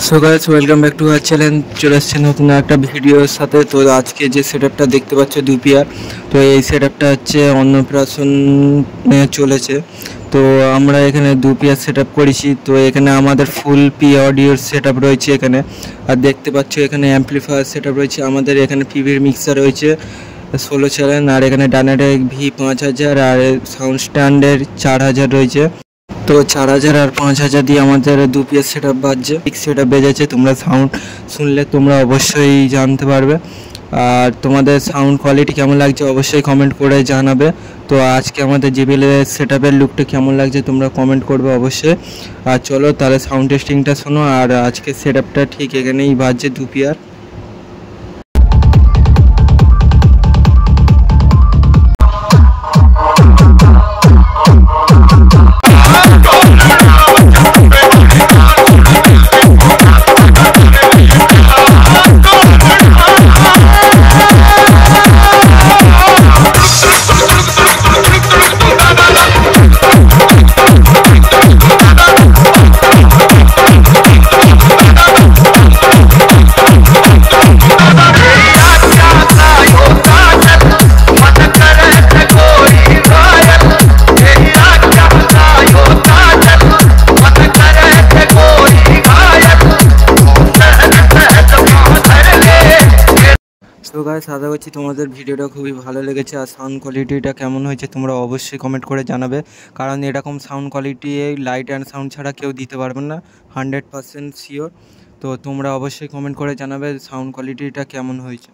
So guys welcome back to our channel. চলে আসছে নতুন একটা ভিডিওর সাথে। তো আজকে যে সেটআপটা দেখতে পাচ্ছ দুপিয়ার, তো এই সেটআপটা হচ্ছে অন্নপ্রাশনে চলেছে। তো আমরা এখানে দুপিয়ার সেটআপ করেছি। তো এখানে আমাদের ফুল পি অডিওর সেটআপ রয়েছে এখানে। আর দেখতে পাচ্ছ এখানে অ্যাম্পলিফায়ার সেটআপ রয়েছে আমাদের। এখানে পিভির মিক্সার রয়েছে 16 চ্যানেল, আর এখানে ডানারে V5000 আর সাউন্ড স্ট্যান্ডের 4000 রয়েছে। তো 4000 আর 5000 দিয়ে আমাদের দুপিয়ার সেটআপ বাজছে, ঠিক সেটআপ বেজেছে। তোমরা সাউন্ড শুনলে তোমরা অবশ্যই জানতে পারবে। আর তোমাদের সাউন্ড কোয়ালিটি কেমন লাগছে অবশ্যই কমেন্ট করে জানাবে। তো আজকে আমাদের জিবিএলের সেটআপের লুকটা কেমন লাগছে তোমরা কমেন্ট করবে অবশ্যই। আর চলো তাহলে সাউন্ড টেস্টিংটা শোনো। আর আজকে সেটআপটা ঠিক এখানেই বাজছে দুপিয়ার। তো গাইস আশা করছি তোমাদের ভিডিওটা খুবই ভালো লেগেছে। আর সাউন্ড কোয়ালিটিটা কেমন হয়েছে তোমরা অবশ্যই কমেন্ট করে জানাবে, কারণ এরকম sound quality light and sound ছাড়া কেউ দিতে পারবে না, 100% শিওর। তো তোমরা অবশ্যই কমেন্ট করে জানাবে সাউন্ড কোয়ালিটিটা কেমন হয়েছে।